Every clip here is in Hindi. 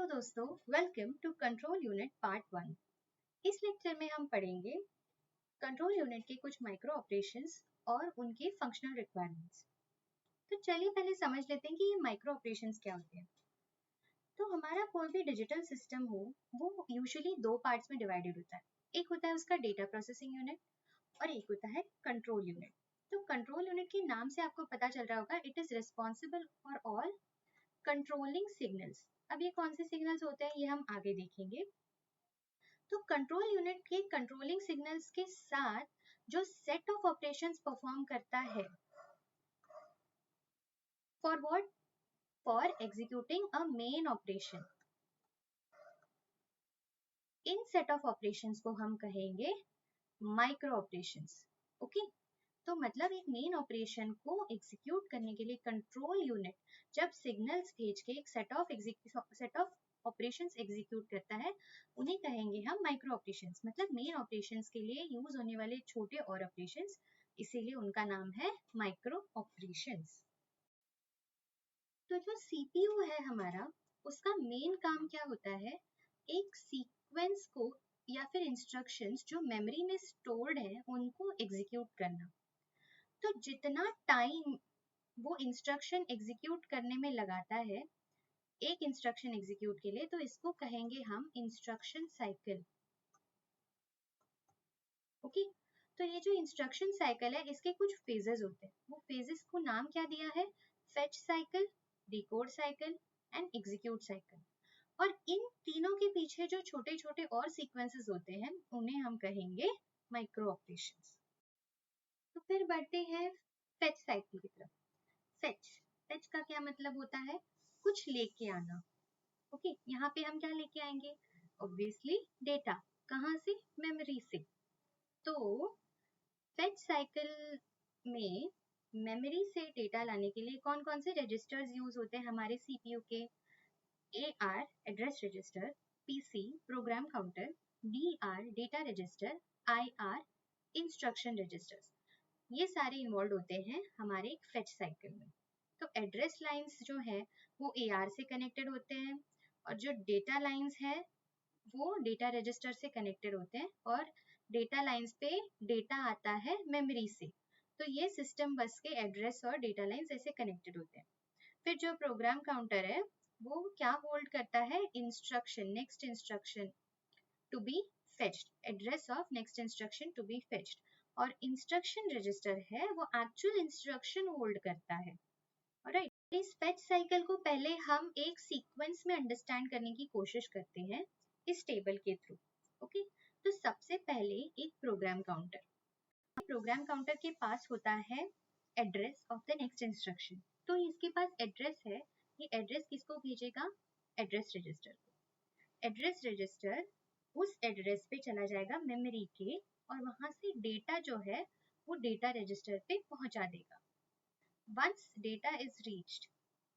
दोस्तों, welcome to control unit part 1। इस लेक्चर में हम पढ़ेंगे कंट्रोल यूनिट के कुछ माइक्रो ऑपरेशंस और उनके फंक्शनल रिक्वायरमेंट्स। तो चलिए पहले समझ लेते हैं कि ये माइक्रो ऑपरेशंस क्या होते हैं। तो हमारा कोई भी डिजिटल सिस्टम हो वो यूजुअली दो पार्ट्स में डिवाइडेड होता है। एक होता है उसका डेटा प्रोसेसिंग यूनिट और एक होता है कंट्रोल यूनिट। तो कंट्रोल यूनिट के नाम से आपको पता चल रहा होगा, it is responsible for all controlling signals. अब ये कौन से सिग्नल्स होते हैं ये हम आगे देखेंगे। तो कंट्रोल यूनिट के कंट्रोलिंग सिग्नल्स के साथ जो सेट ऑफ ऑपरेशंस परफॉर्म करता है, for what? For executing a main operation. In set of operations को हम कहेंगे माइक्रो ऑपरेशंस। ओके, तो मतलब एक मेन ऑपरेशन को एग्जीक्यूट करने के लिए कंट्रोल यूनिट जब सिग्नल्स भेज के एक सेट ऑफ ऑपरेशंस एग्जीक्यूट करता है, उन्हें कहेंगे हम माइक्रो ऑपरेशंस। मतलब मेन ऑपरेशंस के लिए यूज होने वाले छोटे और ऑपरेशंस, इसीलिए उनका नाम है माइक्रो ऑपरेशंस। तो जो सीपीयू है हमारा, उसका मेन काम क्या होता है? एक सीक्वेंस को या फिर इंस्ट्रक्शंस जो मेमोरी में स्टोर्ड है उनको एग्जीक्यूट करना। तो जितना टाइम वो इंस्ट्रक्शन एग्जीक्यूट करने में लगाता है एक इंस्ट्रक्शन एग्जीक्यूट के लिए, तो इसको कहेंगे हम इंस्ट्रक्शन साइकिल। ओके, तो ये जो इंस्ट्रक्शन साइकिल है इसके कुछ फेजेस होते हैं। वो फेजेस को नाम क्या दिया है? Fetch cycle, decode cycle and execute cycle. और इन तीनों के पीछे जो छोटे छोटे और सीक्वेंसेस होते हैं उन्हें हम कहेंगे माइक्रो ऑपरेशंस। तो फिर बढ़ते हैं फेच साइकिल की तरफ। फेच का क्या मतलब होता है? कुछ लेके आना। ओके, यहाँ पे हम क्या लेके आएंगे? Obviously data. कहाँ से? मेमोरी से। तो फेच साइकिल में मेमोरी से डेटा लाने के लिए कौन कौन से रजिस्टर्स यूज होते हैं हमारे सीपीयू के? AR address register, PC program counter, DR data register, IR instruction registers. ये सारे इन्वॉल्व होते हैं हमारे फेच साइकिल में। तो एड्रेस लाइंस जो है वो AR से कनेक्टेड होते हैं और जो डेटा लाइंस है वो डेटा रजिस्टर से कनेक्टेड होते हैं और डेटा लाइंस पे डेटा आता है मेमोरी से। तो ये सिस्टम बस के एड्रेस और डेटा लाइंस ऐसे कनेक्टेड होते हैं। फिर जो प्रोग्राम काउंटर है वो क्या होल्ड करता है? Instruction, next instruction to be fetched, address of next instruction to be fetched. और इंस्ट्रक्शन रजिस्टर है वो एक्चुअल इंस्ट्रक्शन होल्ड करता है। ऑलराइट, इस फेच साइकिल को पहले हम एक सीक्वेंस में अंडरस्टैंड करने की कोशिश करते हैं इस टेबल के थ्रू। ओके, तो सबसे पहले एक प्रोग्राम काउंटर के पास होता है address of the next instruction. तो इसके पास एड्रेस है, ये एड्रेस किसको भेजेगा? एड्रेस रजिस्टर को। एड्रेस रजिस्टर उस एड्रेस पे चला जाएगा मेमोरी के और वहां से डेटा जो है वो डेटा रजिस्टर पे पहुंचा देगा। Once data is reached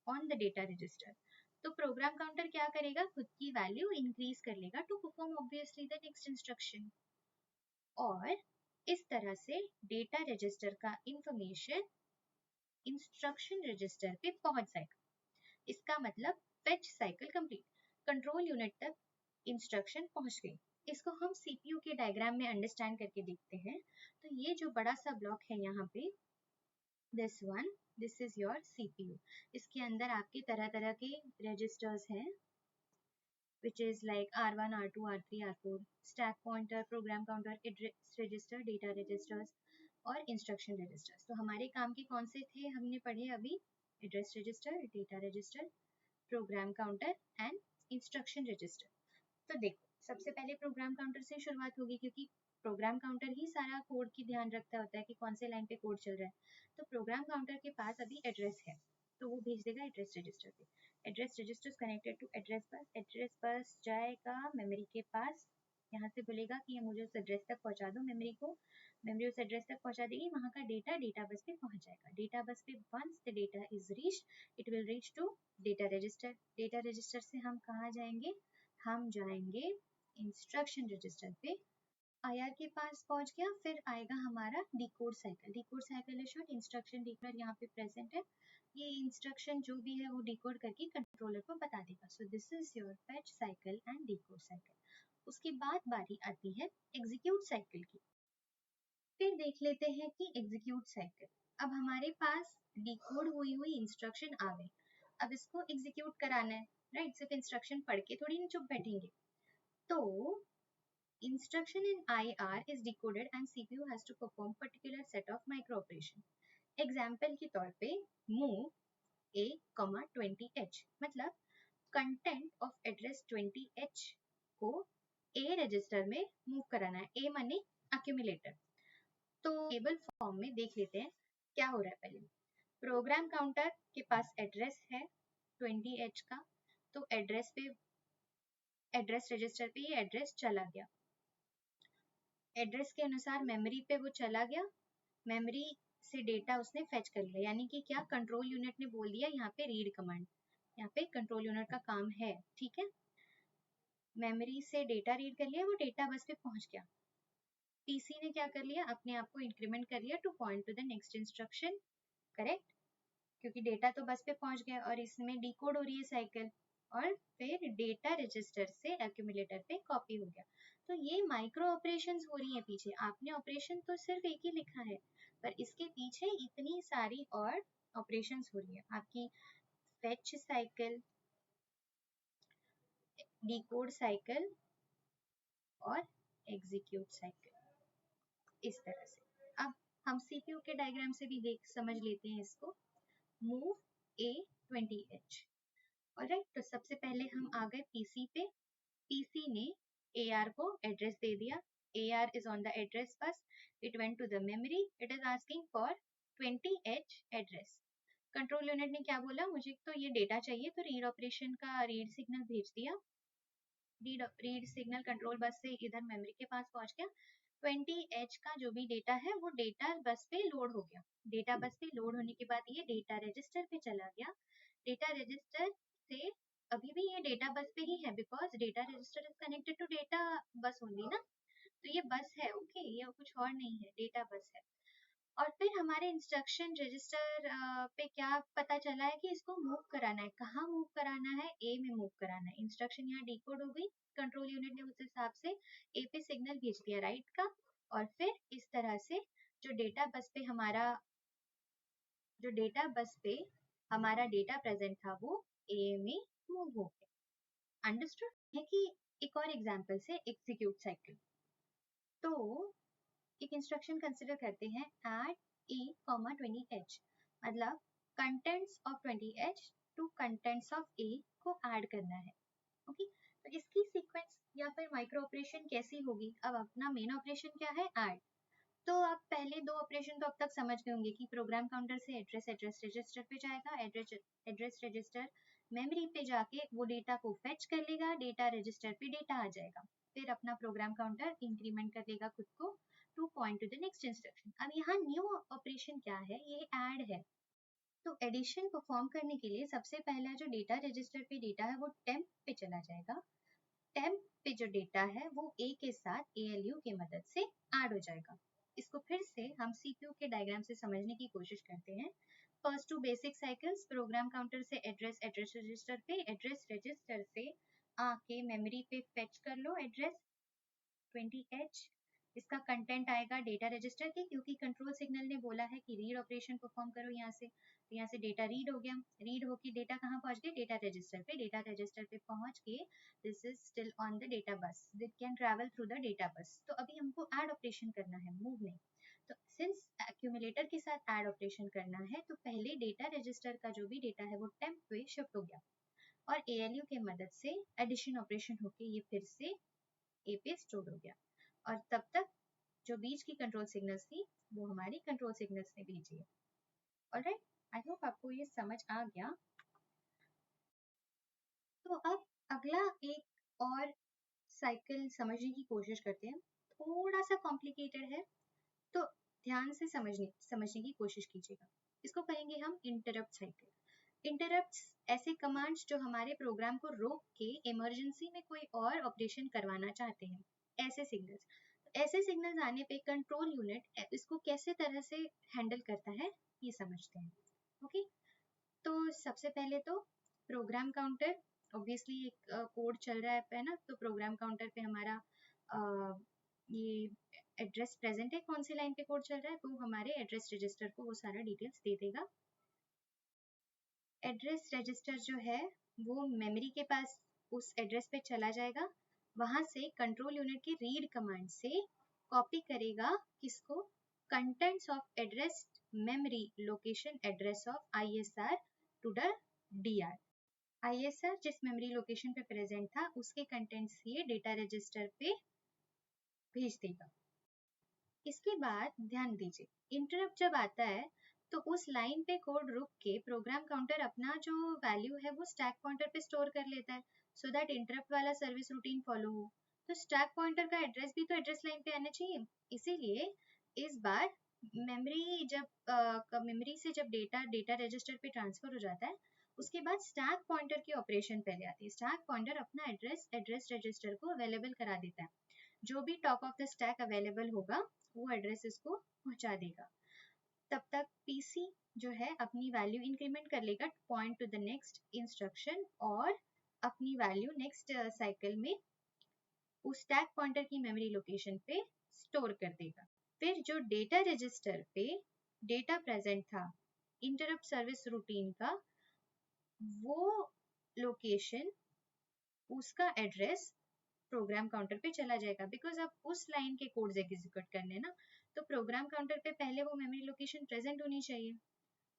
on the data register, तो प्रोग्राम काउंटर क्या करेगा? खुद की वैल्यू इंक्रीज कर लेगा to perform obviously the next instruction. और इस तरह से डेटा रजिस्टर का इंफॉर्मेशन इंस्ट्रक्शन रजिस्टर पे पहुंच जाएगा। इसका मतलब fetch cycle complete, control unit तक इंस्ट्रक्शन पहुंच गई। इसको हम सीपीयू के डायग्राम में अंडरस्टैंड करके देखते हैं। तो ये जो बड़ा सा ब्लॉक है यहाँ पे, दिस इज योर सीपीयू। इसके अंदर आपके तरह तरह के रजिस्टर्स हैं which is like R1, R2, R3, R4, stack pointer, program counter, address register, data registers और instruction registers। तो हमारे काम के कौन से थे हमने पढ़े अभी? Address register, data register, program counter and instruction register. तो देखो, सबसे पहले प्रोग्राम काउंटर से शुरुआत होगी क्योंकि प्रोग्राम काउंटर ही सारा कोड की ध्यान रखता होता है कि कौन से लाइन पे कोड चल रहा है। तो प्रोग्राम काउंटर के पास अभी एड्रेस है तो वो भेज देगा एड्रेस रजिस्टर पे। Address register connected to address bus जाएगा मेमोरी के पास। यहाँ से बोलेगा कि ये मुझे उस एड्रेस तक पहुँचा दो मेमोरी को। मेमोरी उस एड्रेस तक पहुँचा देगी, वहाँ का डेटा बस पे पहुँच जाएगा। डेटा बस पे once the data is reach, it will reach to data register. Data register से हम कहाँ जाएंगे? हम जाएंगे इंस्ट्रक्शन रजिस्टर पे। IR के पास पहुंच गया, फिर आएगा हमारा decode cycle. Decode cycle is short instruction decoder यहाँ पे प्रेजेंट है। ये इंस्ट्रक्शन जो भी है वो डिकोड करके कंट्रोलर को बता देगा। So this is your fetch cycle and decode cycle. उसके बाद बारी आती है एग्जीक्यूट साइकिल की। फिर देख लेते हैं कि एग्जीक्यूट साइकिल। अब हमारे पास डिकोड हुई हुई इंस्ट्रक्शन आ गई, अब इसको एग्जीक्यूट कराना है, राइट। सिर्फ इंस्ट्रक्शन पढ़ के थोड़ी ना चुप बैठेंगे। तो instruction in IR is decoded and CPU has to perform particular set of micro operation. Example के तौर पे move a, 20h मतलब कंटेंट ऑफ एड्रेस 20h को A रजिस्टर में मूव कराना है। A माने अक्यूमुलेटर। तो टेबल फॉर्म में देख लेते हैं क्या हो रहा है। पहले प्रोग्राम काउंटर के पास एड्रेस है 20h का, तो एड्रेस रजिस्टर पे ये एड्रेस चला गया। एड्रेस के अनुसार मेमोरी पे वो चला गया, मेमोरी से डेटा उसने फेच कर लिया। यानी कि क्या, कंट्रोल यूनिट ने बोल दिया यहाँ पे रीड कमांड, यहाँ पे कंट्रोल यूनिट का काम है, ठीक है। मेमोरी से डेटा रीड कर लिया, वो डेटा बस पे पहुंच गया। पीसी ने क्या कर लिया, अपने आप को इंक्रीमेंट कर लिया two point two the next instruction, correct, क्योंकि डेटा तो बस पे पहुंच गया और इसमें डिकोड हो रही है साइकिल, और फिर डेटा रजिस्टर से एक्यूमुलेटर पे कॉपी हो गया। तो ये माइक्रो ऑपरेशंस हो रही है पीछे। आपने ऑपरेशन तो सिर्फ एक ही लिखा है, पर इसके पीछे इतनी सारी और ऑपरेशंस हो रही है। आपकी फेच साइकिल, डिकोड साइकिल और एग्जीक्यूट साइकिल, इस तरह से। अब हम सीपीयू के डायग्राम से भी देख समझ लेते हैं इसको। Move A20H, alright. तो सबसे पहले हम आ गए पीसी पे। पीसी ने AR को एड्रेस दे दिया, AR is on the address bus, it went to the memory, it is asking for 20H address। Control unit ने क्या बोला, मुझे तो ये डेटा चाहिए, तो रीड ऑपरेशन का रीड सिग्नल भेज दिया। रीड सिग्नल कंट्रोल बस से इधर मेमोरी के पास पहुंच गया। 20H का जो भी डेटा है वो डेटा बस पे लोड हो गया। डेटा बस पे लोड होने के बाद ये डेटा रजिस्टर पे चला गया। डेटा रजिस्टर से अभी भी ये डेटा बस पे ही है, because data register is connected to data bus only ना। तो ये बस है, ओके, ये कुछ और नहीं है, डेटा बस है। और फिर हमारे इंस्ट्रक्शन रजिस्टर पे क्या पता चला है कि इसको मूव कराना है। कहाँ मूव कराना है, ए में मूव कराना है। इंस्ट्रक्शन यहाँ डिकोड हो गई, कंट्रोल यूनिट ने उस हिसाब से ए पे सिग्नल भेज दिया राइट का, और फिर इस तरह से जो डेटा बस पे हमारा डेटा प्रेजेंट था वो ए में मूव हो गया। अंडरस्टूड है कि। एक और एग्जांपल से एग्जीक्यूट साइकिल। तो एक इंस्ट्रक्शन कंसिडर करते हैं, ऐड E, 20H मतलब contents of 20H to contents of A को ऐड करना है, ओके। तो इसकी सीक्वेंस या फिर माइक्रो ऑपरेशन कैसी होगी। अब अपना मेन ऑपरेशन क्या है, ऐड। तो आप पहले दो ऑपरेशन तो अब तक समझ गए होंगे कि प्रोग्राम काउंटर से एड्रेस रजिस्टर पे जाएगा, एड्रेस रजिस्टर मेमोरी पे जाके वो डेटा को फेच कर लेगा, डेटा रजिस्टर पे डेटा आ जाएगा, फिर अपना प्रोग्राम काउंटर इंक्रीमेंट कर लेगा खुद को two point two the next instruction. अब यहाँ न्यू ऑपरेशन क्या है, ये ऐड है। तो एडिशन परफॉर्म करने के लिए सबसे पहला जो डेटा रजिस्टर पे डेटा है वो टेम्प पे चला जाएगा। टेम्प पे जो डेटा है वो ए के साथ ALU की मदद से ऐड हो जाएगा। इसको फिर से हम CPU के डायग्राम से समझने की कोशिश करते हैं। First two basic cycles, program counter से एड्रेस रजिस्टर पे, एड्रेस रजिस्टर से आके मेमोरी पे फेच कर लो एड्रेस 20H। इसका कंटेंट आएगा डेटा रजिस्टर के, क्योंकि कंट्रोल सिग्नल ने बोला है कि रीड ऑपरेशन परफॉर्म करो यहाँ से। तो यहाँ से डेटा रीड हो गया, रीड होके डेटा कहाँ पहुंच गया, डेटा रजिस्टर पे। डेटा रजिस्टर पे पहुंच के this is still on the data bus, it can travel through the data bus. तो अभी हमको ऐड ऑपरेशन करना है, मूव नहीं। तो सिंस एक्यूमुलेटर के साथ ऐड ऑपरेशन करना है, तो पहले डेटा रजिस्टर का जो भी डेटा है वो टेम्प पे शिफ्ट हो गया, और ALU के मदद से एडिशन ऑपरेशन होके ये फिर से ए पे स्टोर हो गया। और तब तक जो बीच की कंट्रोल सिग्नल्स थी वो हमारी कंट्रोल सिग्नल्स ने भेजी है। ऑलराइट, आई होप आपको ये समझ आ गया। तो अब अगला एक और साइकिल समझने की कोशिश करते हैं, थोड़ा सा कॉम्प्लिकेटेड है, तो ध्यान से समझने की कोशिश कीजिएगा। इसको कहेंगे हम इंटरप्ट साइकिल। इंटरप्ट्स ऐसे कमांड्स जो हमारे प्रोग्राम को रोक के इमरजेंसी में कोई और ऑपरेशन करवाना चाहते हैं, ऐसे सिग्नल्स। ऐसे सिग्नल्स आने पे कंट्रोल यूनिट इसको कैसे तरह से हैंडल करता है ये समझते हैं, ओके। तो सबसे पहले तो प्रोग्राम काउंटर, ऑब्वियसली एक कोड चल रहा है ना, तो प्रोग्राम काउंटर पे हमारा ये एड्रेस प्रेजेंट है, कौन सी लाइन पे कोड चल रहा है, तो हमारे एड्रेस रजिस्टर को वो सारा डिटेल्स दे देगा। एड्रेस रजिस्टर जो है वो मेमोरी के पास उस एड्रेस पे चला जाएगा, वहां से कंट्रोल यूनिट की रीड कमांड से कॉपी करेगा किसको, contents of address memory location address of ISR to the DR। ISR जिस मेमोरी लोकेशन पे प्रेजेंट था उसके कंटेंट्स ये डेटा रजिस्टर पे भेज देगा। इसके बाद ध्यान दीजिए, इंटरप्ट जब आता है तो उस लाइन पे कोड रुक के प्रोग्राम काउंटर अपना जो वैल्यू है वो स्टैक पॉइंटर पे स्टोर कर लेता है, सो दैट इंटरप्ट वाला सर्विस रूटीन फॉलो हो। तो स्टैक पॉइंटर का एड्रेस भी तो एड्रेस लाइन पे आना चाहिए, इसीलिए इस बार मेमोरी से जब डेटा रजिस्टर पे ट्रांसफर हो जाता है, उसके बाद स्टैक पॉइंटर की ऑपरेशन पहले आती है। स्टैक पॉइंटर अपना एड्रेस रजिस्टर को अवेलेबल करा देता है, जो भी top of the stack available होगा वो एड्रेस इसको पहुंचा देगा। तब तक पीसी जो है अपनी वैल्यू इंक्रीमेंट कर लेगा point two the next instruction, और अपनी वैल्यू नेक्स्ट साइकिल में उस स्टैक पॉइंटर की मेमोरी लोकेशन पे स्टोर कर देगा। फिर जो डेटा रजिस्टर पे डेटा प्रेजेंट था इंटरप्ट सर्विस रूटीन का, वो लोकेशन, उसका एड्रेस प्रोग्राम काउंटर पे चला जाएगा, बिकॉज अब उस लाइन के कोड्स एग्जीक्यूट करने ना, तो प्रोग्राम काउंटर पे पहले वो मेमोरी लोकेशन प्रेजेंट होनी चाहिए,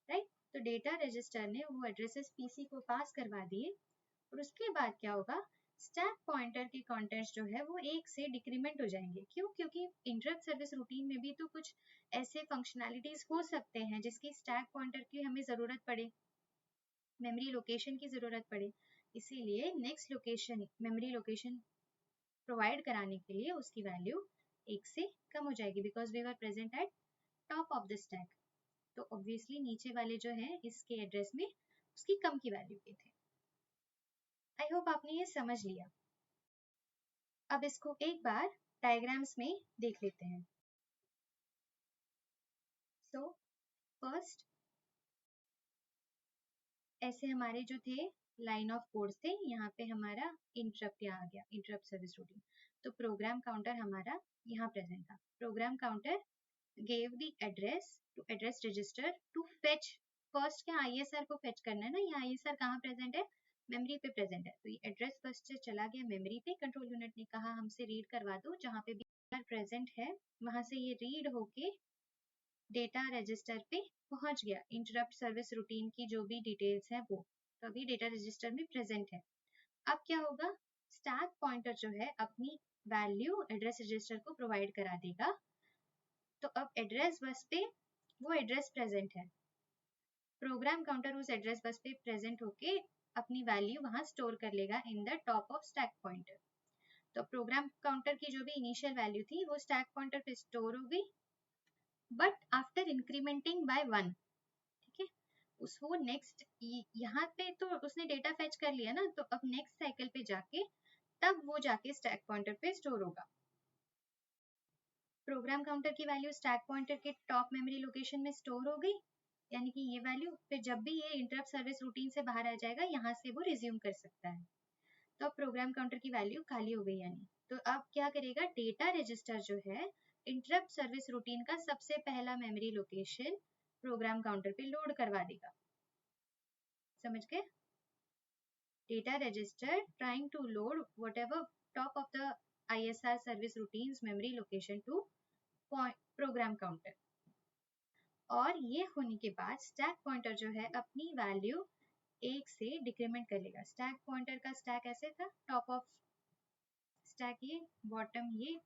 राइट। तो डेटा रजिस्टर ने वो एड्रेसेस पीसी को पास करवा दिए, और उसके बाद क्या होगा, स्टैक पॉइंटर के कंटेंट्स जो है वो 1 से डिक्रीमेंट हो जाएंगे। क्यों? क्योंकि इंटरप्ट सर्विस रूटीन में भी तो कुछ ऐसे फंक्शनैलिटीज हो सकते हैं जिसकी स्टैक पॉइंटर की हमें जरूरत पड़े, मेमोरी लोकेशन की जरूरत पड़े, इसीलिए next location memory location provide कराने के लिए उसकी वैल्यू 1 से कम हो जाएगी, because we were present at top of the stack. तो ऑब्वियसली नीचे वाले जो है इसके एड्रेस में उसकी कम की वैल्यू के थे। आई होप आपने ये समझ लिया। अब इसको एक बार डायग्राम्स में देख लेते हैं। सो फर्स्ट ऐसे हमारे जो थे लाइन ऑफ कोड्स थे, यहाँ पे हमारा इंटरप्ट यहाँ आ गया, इंटरप्ट सर्विस रूटीन। तो प्रोग्राम काउंटर हमारा यहाँ प्रेजेंट था। Program counter gave the address to address register to fetch, first क्या ISR को fetch करना है ना, ये ISR कहाँ प्रेजेंट है, मेमोरी पे प्रेजेंट है, तो ये एड्रेस फर्स्ट से चला गया मेमोरी पे, कंट्रोल यूनिट ने कहा हमसे रीड करवा दो, जहाँ पे भी प्रेजेंट है वहां से ये रीड होके डेटा रजिस्टर पे पहुंच गया, इंटरप्ट सर्विस रूटीन की जो भी डिटेल्स है वो, तो अभी डेटा रजिस्टर में प्रेजेंट है। अब क्या होगा, स्टैक पॉइंटर जो है अपनी वैल्यू एड्रेस रजिस्टर को प्रोवाइड करा देगा, तो अब एड्रेस बस पे वो एड्रेस प्रेजेंट है, प्रोग्राम काउंटर उस एड्रेस बस पे प्रेजेंट होके अपनी वैल्यू वहां स्टोर कर लेगा in the top of stack pointer. तो प्रोग्राम काउंटर की जो भी इनिशियल वैल्यू थी वो स्टैक पॉइंटर पे स्टोर हो गई, बट आफ्टर इंक्रीमेंटिंग बाय 1, ठीक है, उसको नेक्स्ट यहाँ पे तो उसने डेटा फेच कर लिया ना, तो अब नेक्स्ट साइकिल पे जाके तब वो जाके स्टैक पॉइंटर पे स्टोर होगा। प्रोग्राम काउंटर की वैल्यू स्टैक पॉइंटर के टॉप मेमोरी लोकेशन में स्टोर हो गई, यानी कि ये वैल्यू फिर जब भी ये इंटरप्ट सर्विस रूटीन से बाहर आ जाएगा यहाँ से वो रिज्यूम कर सकता है। तो अब प्रोग्राम काउंटर की वैल्यू खाली हो गई, यानी तो अब क्या करेगा, डेटा रजिस्टर जो है इंटरप्ट सर्विस रूटीन का सबसे पहला मेमोरी लोकेशन प्रोग्राम काउंटर पे लोड करवा देगा। समझ गए? Data register trying to load whatever top of the ISR service routines memory location to program counter, और ये होने के बाद स्टैक पॉइंटर जो है अपनी वैल्यू 1 से डिक्रीमेंट कर लेगा। स्टैक पॉइंटर का स्टैक ऐसे था, टॉप ऑफ स्टैक ये, बॉटम ये,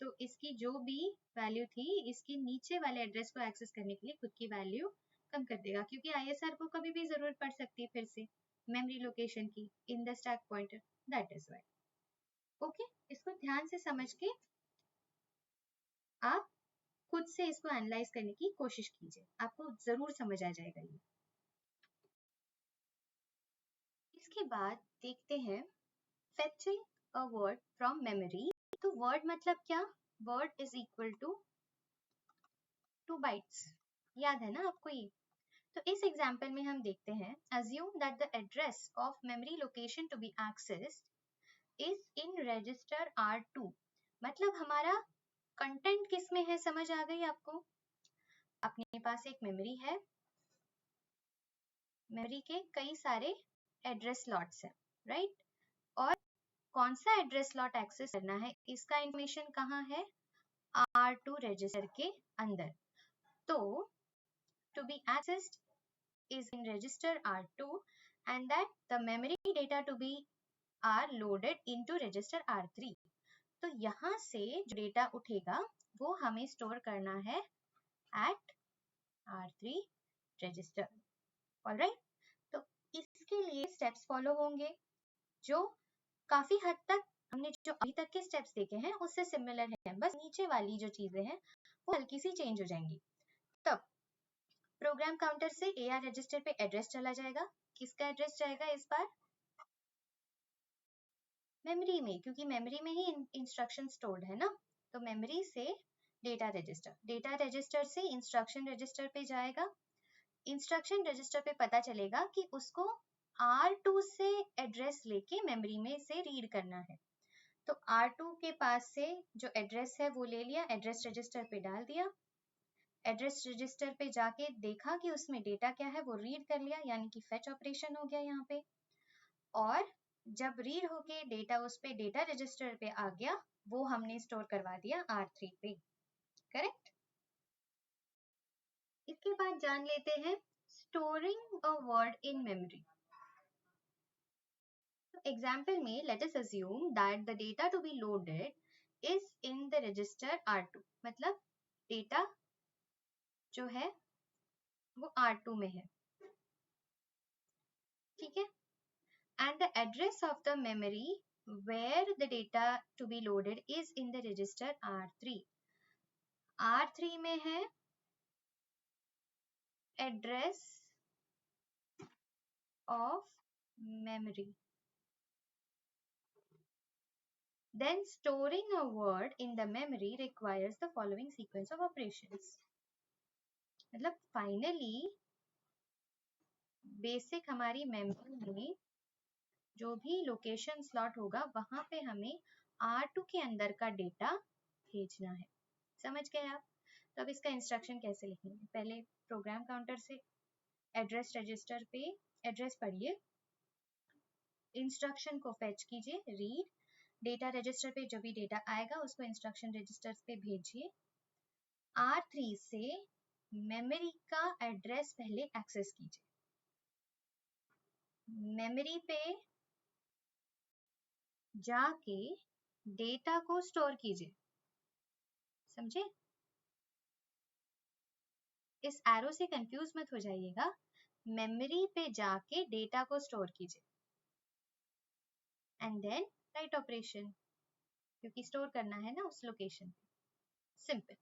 तो इसकी जो भी वैल्यू थी इसके नीचे वाले एड्रेस को एक्सेस करने के लिए खुद की वैल्यू कम कर देगा, क्योंकि ISR को कभी भी जरूरत पड़ सकती है फिर से मेमोरी लोकेशन की in the stack pointer, that is why. Okay, इसको ध्यान से समझ के आप खुद से इसको एनालाइज करने की कोशिश कीजिए, आपको जरूर समझ आ जाएगा ये। इसके बाद देखते हैं fetching a word from memory। तो word मतलब क्या, word is equal to 2 bytes, याद है ना आपको ये। तो इस एग्जाम्पल में हम देखते हैं, assume that the address of memory location to be accessed is in register R2। मतलब हमारा कंटेंट किस में है, समझ आ गई आपको? अपने पास एक मेमोरी है, मेमोरी के कई सारे एड्रेस स्लॉट्स हैं, राइट? और कौन सा एड्रेस स्लॉट एक्सेस करना है, इसका इंफॉर्मेशन कहाँ है? R2 रजिस्टर के अंदर। तो to be accessed is in register R2 and that the memory data to be are loaded into register R3। तो यहाँ से जो डेटा उठेगा वो हमें स्टोर करना है at R3 रजिस्टर। ऑलराइट, तो इसके लिए स्टेप्स फॉलो होंगे जो काफी हद तक हमने जो अभी तक के स्टेप्स देखे हैं उससे सिमिलर है, बस नीचे वाली जो चीजें हैं वो हल्की सी चेंज हो जाएंगी। तब प्रोग्राम काउंटर से AR रजिस्टर पे एड्रेस चला जाएगा। किसका एड्रेस जाएगा इस बार? मेमोरी में, क्योंकि मेमोरी में ही इंस्ट्रक्शन स्टोर्ड है ना। तो मेमोरी से डेटा रजिस्टर से इंस्ट्रक्शन रजिस्टर पे जाएगा। इंस्ट्रक्शन रजिस्टर पे पता चलेगा कि उसको R2 से एड्रेस लेके मेमोरी में से रीड करना है। तो R2 के पास से जो एड्रेस है वो ले लिया, एड्रेस रजिस्टर पे डाल दिया। एड्रेस रजिस्टर पे जाके देखा कि उसमें डेटा क्या है, वो रीड कर लिया, यानी कि फेच ऑपरेशन हो गया यहाँ पे। और जब रीड होके डेटा उस पे डेटा रजिस्टर पे आ गया, वो हमने स्टोर करवा दिया R3 पे। करेक्ट? इसके बाद जान लेते हैं storing a word in memory. Example में let us assume that the data to be loaded is in the register R2। मतलब डेटा जो है वो R2 में है, ठीक है? And the address of the memory where the data to be loaded is in the register R3। R3 में है address of memory। Then storing a word in the memory requires the following sequence of operations। मतलब finally basic हमारी memory में जो भी लोकेशन स्लॉट होगा वहां पे हमें R2 के अंदर का डेटा भेजना है। समझ गए आप? तो अब इसका इंस्ट्रक्शन कैसे लिखेंगे? पहले प्रोग्राम काउंटर से एड्रेस रजिस्टर पे एड्रेस पढ़िए, इंस्ट्रक्शन को फेच कीजिए, रीड, डेटा रजिस्टर पे जो भी डेटा आएगा उसको इंस्ट्रक्शन रजिस्टर पे भेजिए। R3 से मेमोरी का एड्रेस पहले एक्सेस कीजिए, मेमोरी पे जाके डेटा को स्टोर कीजिए। समझे? इस एरो से कंफ्यूज मत हो जाइएगा, मेमोरी पे जाके डेटा को स्टोर कीजिए एंड देन राइट ऑपरेशन, क्योंकि स्टोर करना है ना उस लोकेशन पे। सिंपल।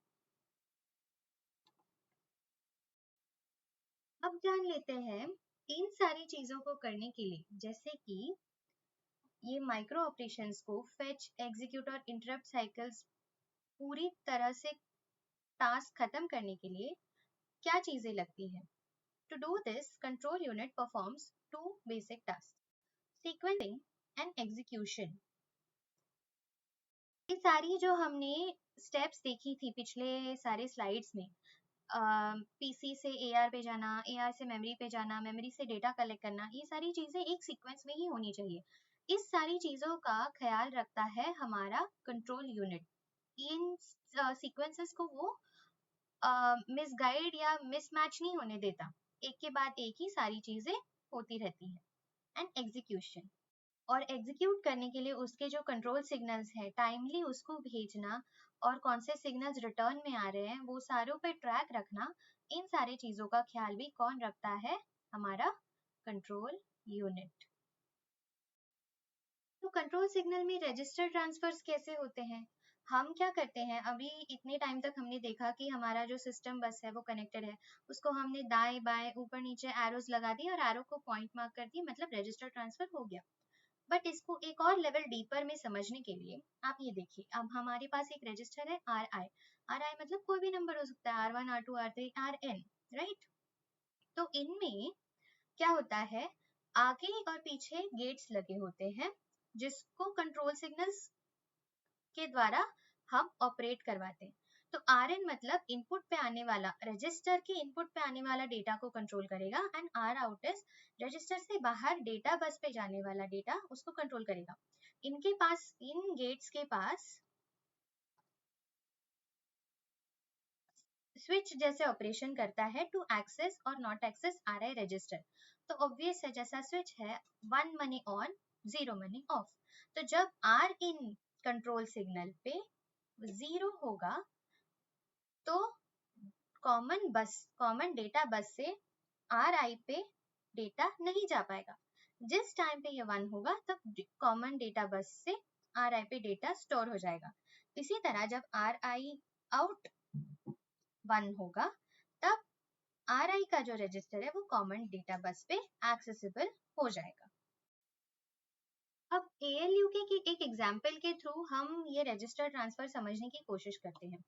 अब जान लेते हैं इन सारी चीजों को करने के लिए, जैसे कि ये माइक्रो ऑपरेशंस को फेच, एग्जीक्यूट और इंटरप्ट साइकिल्स पूरी तरह से टास्क खत्म करने के लिए क्या चीजें लगती है? To do this, control unit performs two basic tasks: sequencing and execution। ये सारी जो हमने स्टेप्स देखी थी पिछले सारे स्लाइड्स में, पीसी से एआर पे जाना, एआर से मेमोरी पे जाना, मेमोरी से डेटा कलेक्ट करना, ये सारी चीजें एक सीक्वेंस में ही होनी चाहिए। इस सारी चीजों का ख्याल रखता है हमारा कंट्रोल यूनिट। इन सीक्वेंसेस को वो मिसगाइड या मिसमैच नहीं होने देता, एक के बाद एक ही सारी चीजें होती रहती हैं। एंड एग्जीक्यूशन, और एग्जीक्यूट करने के लिए उसके जो कंट्रोल सिग्नल्स है टाइमली उसको भेजना और कौन से सिग्नल्स रिटर्न में आ रहे हैं वो सारों पे ट्रैक रखना, इन सारी चीजों का ख्याल भी कौन रखता है? हमारा कंट्रोल यूनिट। तो कंट्रोल सिग्नल में रजिस्टर ट्रांसफर्स कैसे होते हैं? हम क्या करते हैं, अभी इतने टाइम तक हमने देखा कि हमारा जो सिस्टम बस है वो कनेक्टेड है, उसको हमने दाएं बाएं ऊपर नीचे एरोज लगा दी और एरो को पॉइंट मार्क कर दी, मतलब रजिस्टर ट्रांसफर हो गया। बट इसको एक और लेवल डीपर में समझने के लिए आप ये देखिए, अब हमारे पास एक रजिस्टर है RI। RI मतलब कोई भी नंबर हो सकता है, R1 R2 R3 RN, right? तो इनमें क्या होता है, आगे और पीछे गेट्स लगे होते हैं जिसको कंट्रोल सिग्नल्स के द्वारा हम ऑपरेट करवाते हैं। तो RN मतलब इनपुट पे आने वाला, रजिस्टर के इनपुट पे आने वाला डेटा को कंट्रोल करेगा, and R out is register से बाहर डेटा बस पे जाने वाला डेटा, उसको कंट्रोल करेगा। इनके पास, इन गेट्स के पास स्विच जैसे ऑपरेशन करता है टू एक्सेस और नॉट एक्सेस RI रजिस्टर। तो ऑब्वियस है, जैसा स्विच है 1 मनी ऑन 0 मनी ऑफ। तो जब R इन कंट्रोल सिग्नल पे 0 होगा तो कॉमन डेटा बस से RI पे डेटा नहीं जा पाएगा। जिस टाइम पे ये 1 होगा तब कॉमन डेटा बस से RI पे डेटा स्टोर हो जाएगा। इसी तरह जब RI आउट 1 होगा तब RI का जो रजिस्टर है वो कॉमन डेटा बस पे एक्सेसिबल हो जाएगा। अब ALU के एक एग्जाम्पल के थ्रू हम ये रजिस्टर ट्रांसफर समझने की कोशिश करते हैं।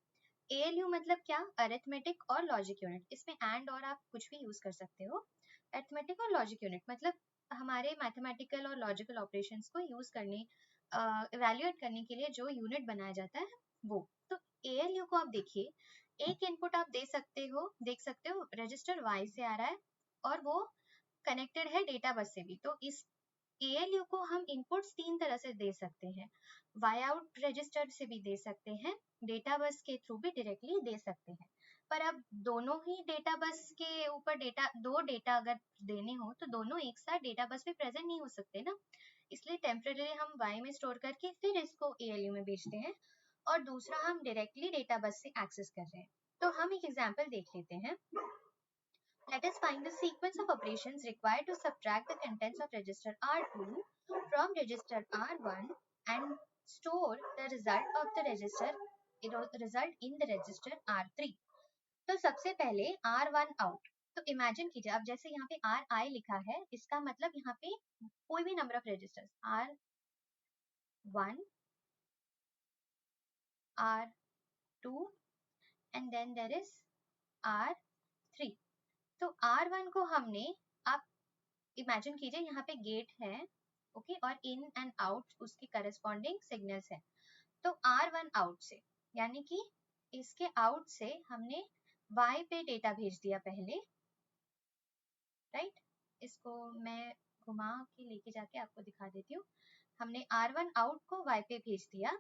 ALU मतलब क्या, अरिथमेटिक और लॉजिक यूनिट। इसमें एंड और आप कुछ भी यूज कर सकते हो। अरिथमेटिक और लॉजिक यूनिट मतलब हमारे मैथमेटिकल और लॉजिकल ऑपरेशंस को यूज करने, इवैल्यूएट करने के लिए जो यूनिट बनाया जाता है वो। तो ALU को आप देखिए, एक इनपुट आप देख सकते हो रजिस्टर Y से आ रहा है और वो कनेक्टेड है डेटा बस से भी। तो इस ALU को हम इनपुट्स 3 तरह से दे सकते हैं। Y आउट रजिस्टर से भी दे सकते हैं, डेटा बस के थ्रू भी डायरेक्टली दे सकते हैं। पर अब दोनों ही डेटा बस के ऊपर दो डेटा अगर देने हो तो दोनों एक साथ डेटा बस पे प्रेजेंट नहीं हो सकते ना, इसलिए टेम्परेरी हम Y में स्टोर करके फिर इसको ALU में भेजते हैं, और दूसरा हम डायरेक्टली डेटा बस से एक्सेस कर रहे हैं। तो हम एक एग्जांपल देख लेते हैं। Let us find the sequence of operations required to subtract the contents of register R2 from register R1 and store the result of the result in the register R3. तो सबसे पहले R1 out। तो इमेजिन कीजिए, अब जैसे यहाँ पे RI लिखा है, इसका मतलब यहाँ पे कोई भी number of registers R1, R2 and then there is R3। तो R1 को हमने, आप इमेजिन कीजिए यहाँ पे गेट है, ओके, और इन एंड आउट उसके करस्पॉन्डिंग सिग्नल्स है। तो R1 आउट से, यानी कि इसके आउट से हमने Y पे डेटा भेज दिया पहले, राइट। इसको मैं घुमा के लेके जाके आपको दिखा देती हूँ। हमने R1 आउट को Y पे भेज दिया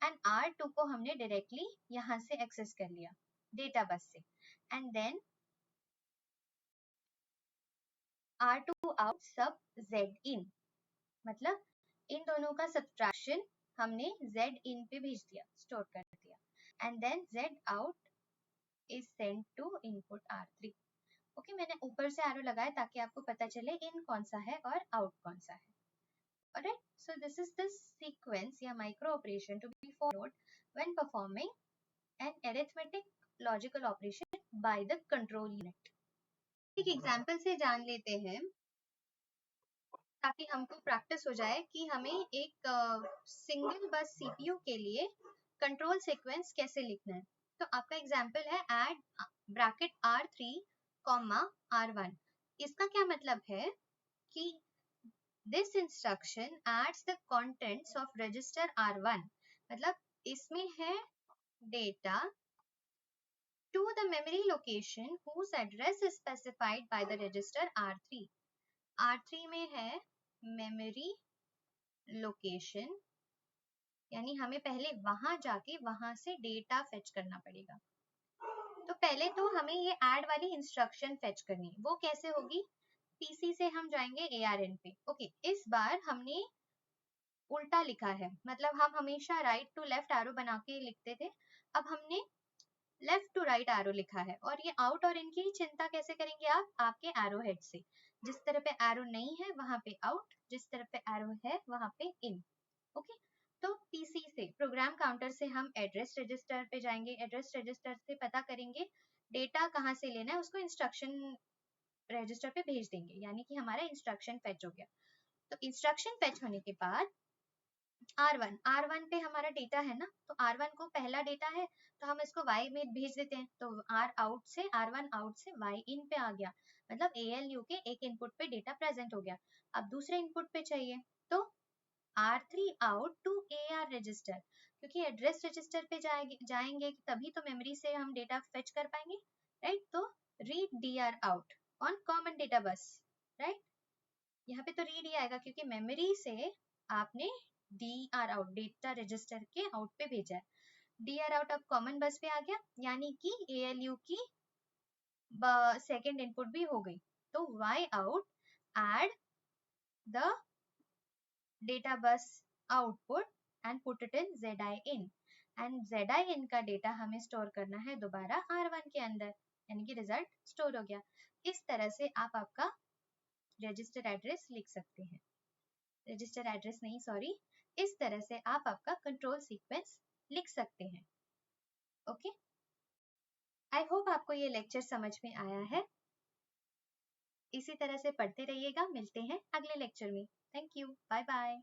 एंड R2 को हमने डायरेक्टली यहाँ से एक्सेस कर लिया डेटा बस से, एंड देन R2 आउट सब Z in, मतलब इन दोनों का सब्ट्रैक्शन हमने Z in पे भेज दिया, स्टोर कर दिया, and then Z out is sent to input R3। ओके, मैंने ऊपर से एरो लगाया ताकि आपको पता चले इन कौन सा है और आउट कौन सा है। Alright, so this is the sequence या micro operation to be followed when performing an arithmetic logical operation by the control unit। एक एग्जाम्पल से जान लेते हैं ताकि हमको प्रैक्टिस हो जाए कि हमें एक सिंगल बस CPU के लिए कंट्रोल सीक्वेंस कैसे लिखना है। तो आपका एग्जाम्पल है ऐड ब्रैकेट R3, R1। इसका क्या मतलब है कि this instruction adds the contents of register R1, मतलब इसमें है data to the memory location whose address is specified by the register R3। R3 में है मेमोरी लोकेशन, यानी हमें पहले वहां जाके वहां से डेटा फेच करना पड़ेगा। तो पहले तो हमें ये ऐड वाली इंस्ट्रक्शन फेच करनी है, वो कैसे होगी, PC से हम जाएंगे ARN पे। ओके, इस बार हमने उल्टा लिखा है, मतलब हम हमेशा राइट टू लेफ्ट एरो बना के लिखते थे, अब हमने लेफ्ट टू राइट एरो लिखा है। और ये आउट और इन की चिंता कैसे करेंगे आप, आपके एरो हेड से, जिस तरह पे एरो नहीं है वहां पे आउट, जिस तरह पे एरो है वहां पे इन। ओके, तो PC से, प्रोग्राम काउंटर से हम एड्रेस रजिस्टर पे जाएंगे, एड्रेस रजिस्टर से पता करेंगे डेटा कहाँ से लेना है, उसको इंस्ट्रक्शन रजिस्टर पे भेज देंगे, यानी कि हमारा इंस्ट्रक्शन फेच हो गया। तो इंस्ट्रक्शन फेच होने के बाद R1 पे हमारा डेटा है ना, तो R1 को पहला डेटा है तो हम इसको Y में भेज देते हैं, तो R1 आउट से Y इन पे आ गया, मतलब ALU के एक इनपुट पे डेटा प्रेजेंट हो गया। अब दूसरे इनपुट पे चाहिए तो R3 out to AR register, क्योंकि एड्रेस रजिस्टर पे जाएंगे तभी तो मेमोरी से हम डेटा फेच कर पाएंगे, राइट। तो read DR out on common data bus, right. यहाँ पे तो रीड ही आएगा क्योंकि मेमोरी से आपने DR आउट डेटा रजिस्टर के आउट पे भेजा है। DR आउट अब कॉमन बस पे आ गया, यानी कि ALU की सेकेंड इनपुट भी हो गई। तो Y out add the data bus output and put it in ZI in, and ZI in का डेटा हमें स्टोर करना है दोबारा R1 के अंदर, यानी कि रिजल्ट स्टोर हो गया। इस तरह से आप आपका रजिस्टर एड्रेस लिख सकते हैं, रजिस्टर एड्रेस नहीं सॉरी, इस तरह से आप आपका कंट्रोल सीक्वेंस लिख सकते हैं। ओके, आई होप आपको ये लेक्चर समझ में आया है। इसी तरह से पढ़ते रहिएगा, मिलते हैं अगले लेक्चर में। Thank you, bye bye.